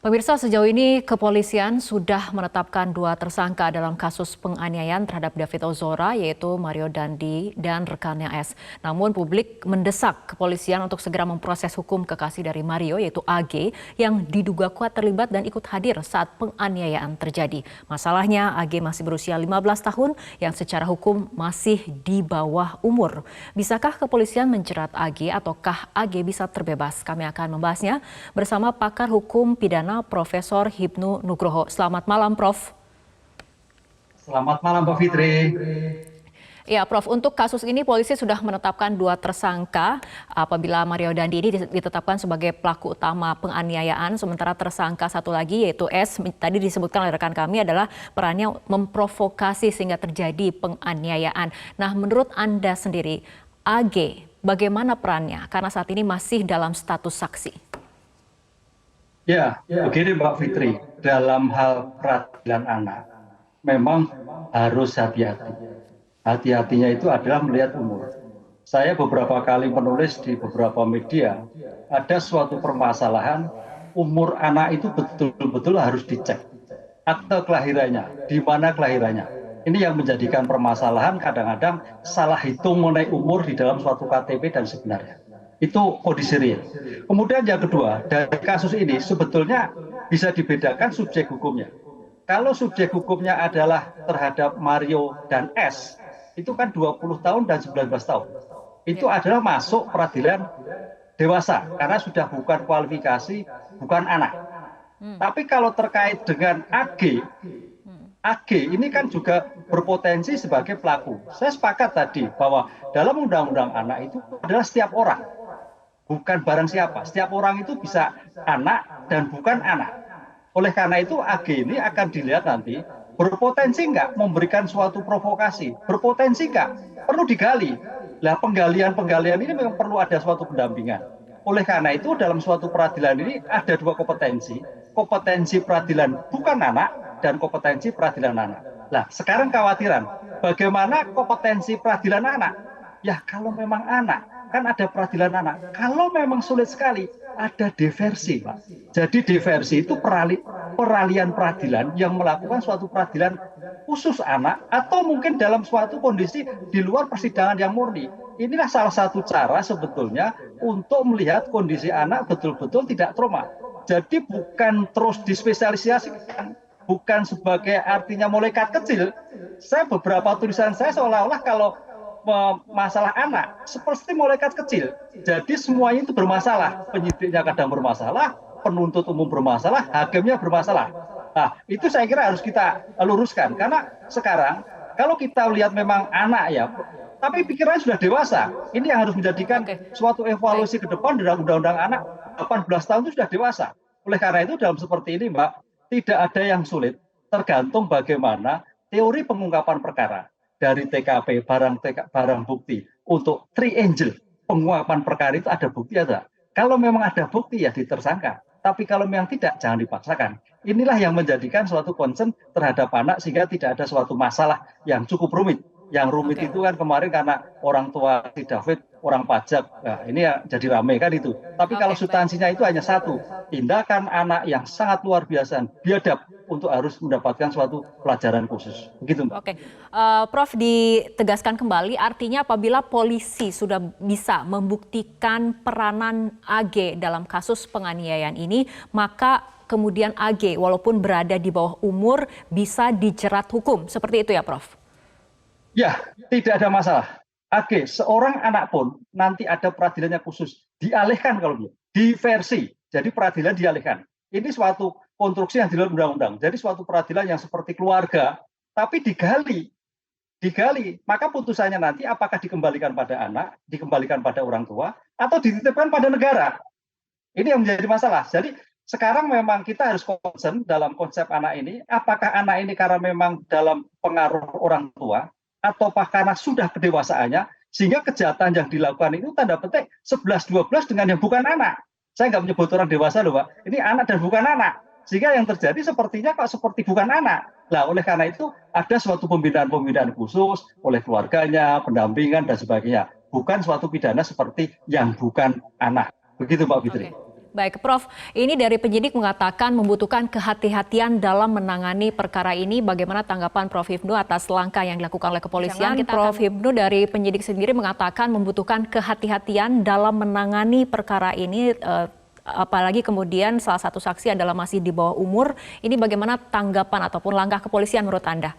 Pemirsa, sejauh ini kepolisian sudah menetapkan 2 tersangka dalam kasus penganiayaan terhadap David Ozora, yaitu Mario Dandi dan rekannya S. Namun publik mendesak kepolisian untuk segera memproses hukum kekasih dari Mario, yaitu AG, yang diduga kuat terlibat dan ikut hadir saat penganiayaan terjadi. Masalahnya AG masih berusia 15 tahun yang secara hukum masih di bawah umur. Bisakah kepolisian menjerat AG ataukah AG bisa terbebas? Kami akan membahasnya bersama pakar hukum pidana Profesor Hipnu Nugroho. Selamat malam, Prof. Selamat malam, Mbak Fitri. Ya, Prof, untuk kasus ini polisi sudah menetapkan 2 tersangka apabila Mario Dandi ini ditetapkan sebagai pelaku utama penganiayaan, sementara tersangka satu lagi yaitu S, tadi disebutkan oleh rekan kami adalah perannya memprovokasi sehingga terjadi penganiayaan. Nah, menurut Anda sendiri, AG bagaimana perannya? Karena saat ini masih dalam status saksi. Ya, begini Mbak Fitri, dalam hal peradilan anak, memang harus hati-hati. Hati-hatinya itu adalah melihat umur. Saya beberapa kali menulis di beberapa media, ada suatu permasalahan, umur anak itu betul-betul harus dicek. Akte kelahirannya, di mana kelahirannya. Ini yang menjadikan permasalahan kadang-kadang salah hitung mengenai umur di dalam suatu KTP dan sebenarnya. Itu kondisi real. Kemudian yang kedua, dari kasus ini sebetulnya bisa dibedakan subjek hukumnya. Kalau subjek hukumnya adalah terhadap Mario dan S, itu kan 20 tahun dan 19 tahun. Itu adalah masuk peradilan dewasa, karena sudah bukan kualifikasi, bukan anak. Tapi kalau terkait dengan AG ini kan juga berpotensi sebagai pelaku. Saya sepakat tadi bahwa dalam undang-undang anak itu adalah setiap orang. Bukan barang siapa, setiap orang itu bisa anak dan bukan anak. Oleh karena itu AG ini akan dilihat nanti berpotensi nggak memberikan suatu provokasi, berpotensi nggak, perlu digali. Nah, penggalian ini memang perlu ada suatu pendampingan. Oleh karena itu dalam suatu peradilan ini ada 2 kompetensi peradilan bukan anak dan kompetensi peradilan anak. Nah, sekarang kekhawatiran, bagaimana kompetensi peradilan anak? Ya kalau memang anak, kan ada peradilan anak. Kalau memang sulit sekali, ada diversi, Pak. Jadi diversi itu peralihan peradilan yang melakukan suatu peradilan khusus anak atau mungkin dalam suatu kondisi di luar persidangan yang murni. Inilah salah satu cara sebetulnya untuk melihat kondisi anak betul-betul tidak trauma. Jadi bukan terus dispesialisasikan, bukan sebagai artinya malaikat kecil. Saya beberapa tulisan saya seolah-olah kalau masalah anak seperti malaikat kecil. Jadi semuanya itu bermasalah. Penyidiknya kadang bermasalah, penuntut umum bermasalah, hakimnya bermasalah. Nah, itu saya kira harus kita luruskan. Karena sekarang kalau kita lihat memang anak ya, tapi pikirannya sudah dewasa. Ini yang harus menjadikan suatu evaluasi ke depan dalam undang-undang anak. 18 tahun itu sudah dewasa. Oleh karena itu dalam seperti ini, Mbak, tidak ada yang sulit. Tergantung bagaimana teori pengungkapan perkara. Dari TKP, barang bukti, untuk triangle penguapan perkara itu ada bukti ada. Kalau memang ada bukti ya ditersangka. Tapi kalau memang tidak, jangan dipaksakan. Inilah yang menjadikan suatu concern terhadap anak sehingga tidak ada suatu masalah yang cukup rumit. Yang rumit itu kan kemarin karena orang tua si David, orang pajak. Nah, ini ya jadi rame kan itu. Tapi kalau substansinya itu hanya satu. Tindakan anak yang sangat luar biasa, biadab untuk harus mendapatkan suatu pelajaran khusus. Begitu, Mbak. Oke, Prof, ditegaskan kembali artinya apabila polisi sudah bisa membuktikan peranan AG dalam kasus penganiayaan ini, maka kemudian AG walaupun berada di bawah umur bisa dijerat hukum. Seperti itu ya, Prof? Ya, tidak ada masalah. AG, seorang anak pun nanti ada peradilannya khusus. Dialihkan kalau dia. Diversi. Jadi peradilan dialihkan. Ini suatu konstruksi yang di dalam undang-undang. Jadi suatu peradilan yang seperti keluarga, tapi digali. Maka putusannya nanti apakah dikembalikan pada anak, dikembalikan pada orang tua, atau dititipkan pada negara. Ini yang menjadi masalah. Jadi sekarang memang kita harus concern dalam konsep anak ini, apakah anak ini karena memang dalam pengaruh orang tua, ataukah karena sudah kedewasaannya, sehingga kejahatan yang dilakukan itu tanda petik 11-12 dengan yang bukan anak. Saya nggak menyebut orang dewasa loh, Pak. Ini anak dan bukan anak. Sehingga yang terjadi sepertinya kok seperti bukan anak. Nah, oleh karena itu ada suatu pembinaan khusus oleh keluarganya, pendampingan dan sebagainya. Bukan suatu pidana seperti yang bukan anak. Begitu, Pak Fitri. Baik, Prof. Ini dari penyidik mengatakan membutuhkan kehati-hatian dalam menangani perkara ini. Bagaimana tanggapan Prof. Hipnu atas langkah yang dilakukan oleh kepolisian? Prof. Hipnu dari penyidik sendiri mengatakan membutuhkan kehati-hatian dalam menangani perkara ini. Apalagi kemudian salah satu saksi adalah masih di bawah umur. Ini bagaimana tanggapan ataupun langkah kepolisian menurut Anda?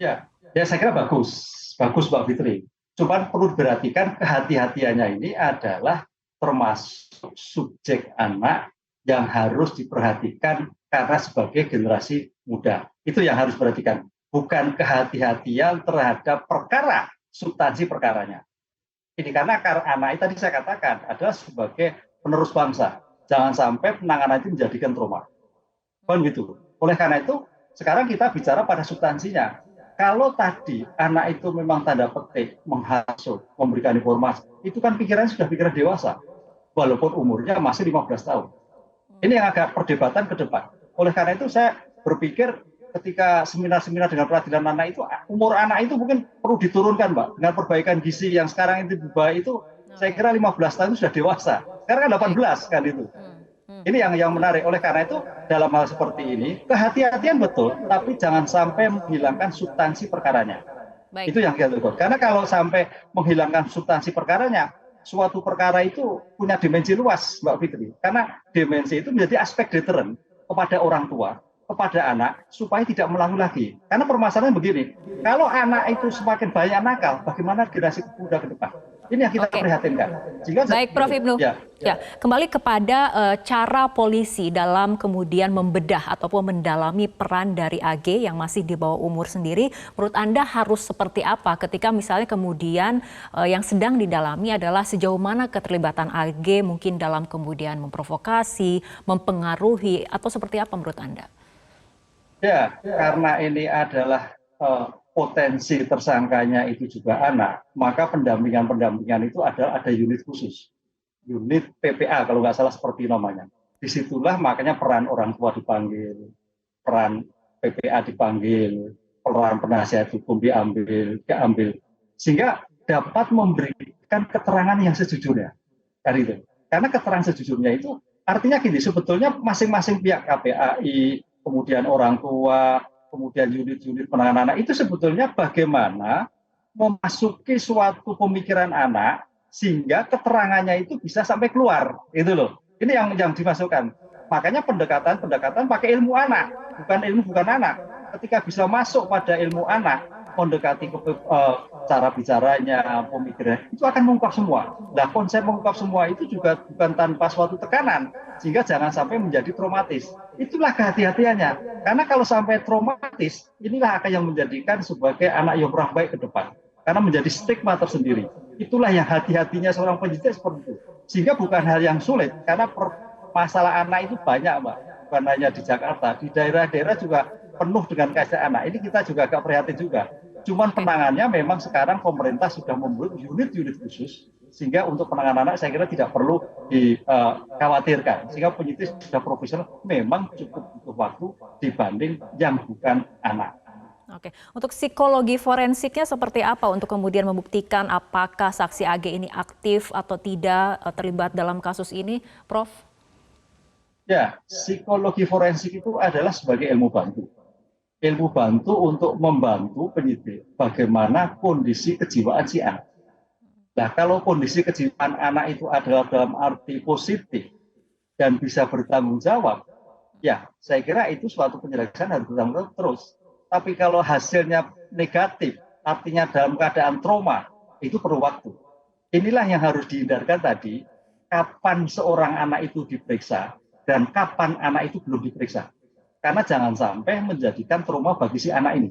Ya, saya kira bagus Mbak Fitri. Cuman perlu diperhatikan kehati-hatiannya ini adalah termasuk subjek anak yang harus diperhatikan karena sebagai generasi muda. Itu yang harus diperhatikan. Bukan kehati-hatian terhadap perkara, substansi perkaranya. Ini karena anak itu tadi saya katakan adalah sebagai penerus bangsa. Jangan sampai penanganan itu menjadikan trauma. Kan gitu. Oleh karena itu, sekarang kita bicara pada substansinya. Kalau tadi anak itu memang tanda petik menghasut, memberikan informasi, itu kan pikirannya sudah pikiran dewasa, walaupun umurnya masih 15 tahun. Ini yang agak perdebatan ke depan. Oleh karena itu saya berpikir ketika seminar-seminar dengan peradilan anak itu, umur anak itu mungkin perlu diturunkan, Mbak. Dengan perbaikan gizi yang sekarang itu diubah itu, saya kira 15 tahun itu sudah dewasa. Sekarang kan 18 kan itu. Ini yang menarik. Oleh karena itu dalam hal seperti ini kehati-hatian betul, tapi jangan sampai menghilangkan substansi perkaranya. Baik. Itu yang kita lakukan. Karena kalau sampai menghilangkan substansi perkaranya, suatu perkara itu punya dimensi luas, Mbak Fitri. Karena dimensi itu menjadi aspek deteren kepada orang tua, kepada anak, supaya tidak mengulangi lagi. Karena permasalahan begini, kalau anak itu semakin banyak nakal, bagaimana generasi muda ke depan? Ini yang kita prihatinkan. Baik, Prof. Hipnu. Ya, kembali kepada cara polisi dalam kemudian membedah ataupun mendalami peran dari AG yang masih di bawah umur sendiri. Menurut Anda harus seperti apa ketika misalnya kemudian yang sedang didalami adalah sejauh mana keterlibatan AG mungkin dalam kemudian memprovokasi, mempengaruhi, atau seperti apa menurut Anda? Ya, karena ini adalah potensi tersangkanya itu juga anak, maka pendampingan itu ada unit khusus, unit PPA kalau nggak salah seperti namanya. Disitulah makanya peran orang tua dipanggil, peran PPA dipanggil, peran penasihat hukum diambil, sehingga dapat memberikan keterangan yang sejujurnya. Itu. Karena keterangan sejujurnya itu artinya gini, sebetulnya masing-masing pihak KPAI, kemudian orang tua, kemudian unit-unit penanganan anak itu sebetulnya bagaimana memasuki suatu pemikiran anak sehingga keterangannya itu bisa sampai keluar, itu loh. Ini yang dimasukkan. Makanya pendekatan pakai ilmu anak, bukan anak. Ketika bisa masuk pada ilmu anak, mendekati cara bicaranya, pemikirannya, itu akan mengungkap semua. Nah, konsep mengungkap semua itu juga bukan tanpa suatu tekanan, sehingga jangan sampai menjadi traumatis. Itulah kehati-hatiannya. Karena kalau sampai traumatis, inilah akan yang menjadikan sebagai anak yang kurang baik ke depan. Karena menjadi stigma tersendiri. Itulah yang hati-hatinya seorang penyidik seperti itu. Sehingga bukan hal yang sulit, karena masalah anak itu banyak, Mbak. Bukan hanya di Jakarta, di daerah-daerah juga penuh dengan kasus anak. Ini kita juga agak prihatin juga. Cuman penanganannya memang sekarang pemerintah sudah membuat unit-unit khusus, sehingga untuk penanganan anak saya kira tidak perlu dikhawatirkan. Sehingga penyidik sudah profesional memang cukup butuh waktu dibanding yang bukan anak. Oke, untuk psikologi forensiknya seperti apa untuk kemudian membuktikan apakah saksi AG ini aktif atau tidak terlibat dalam kasus ini, Prof? Ya, psikologi forensik itu adalah sebagai ilmu bantu. Ilmu bantu untuk membantu penyidik bagaimana kondisi kejiwaan si anak. Nah, kalau kondisi kejiwaan anak itu adalah dalam arti positif dan bisa bertanggung jawab, ya saya kira itu suatu penjelasan harus bertanggung jawab terus. Tapi kalau hasilnya negatif, artinya dalam keadaan trauma, itu perlu waktu. Inilah yang harus dihindarkan tadi, kapan seorang anak itu diperiksa dan kapan anak itu belum diperiksa. Karena jangan sampai menjadikan trauma bagi si anak ini.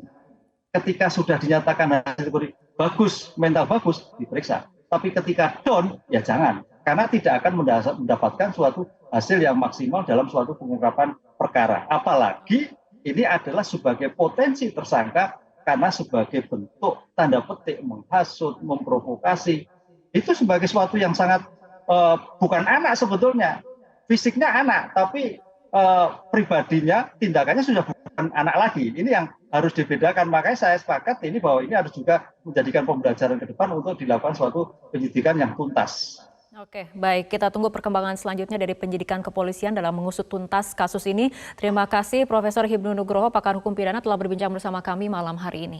Ketika sudah dinyatakan hasil bagus, mental bagus, diperiksa. Tapi ketika down, ya jangan. Karena tidak akan mendapatkan suatu hasil yang maksimal dalam suatu pengungkapan perkara. Apalagi ini adalah sebagai potensi tersangka karena sebagai bentuk tanda petik menghasut, memprovokasi. Itu sebagai sesuatu yang sangat bukan anak sebetulnya. Fisiknya anak, tapi pribadinya, tindakannya sudah bukan anak lagi. Ini yang harus dibedakan. Makanya saya sepakat bahwa ini harus juga menjadikan pembelajaran ke depan untuk dilakukan suatu penyidikan yang tuntas. Oke, baik. Kita tunggu perkembangan selanjutnya dari penyidikan kepolisian dalam mengusut tuntas kasus ini. Terima kasih Profesor Hibnu Nugroho, pakar hukum pidana telah berbincang bersama kami malam hari ini.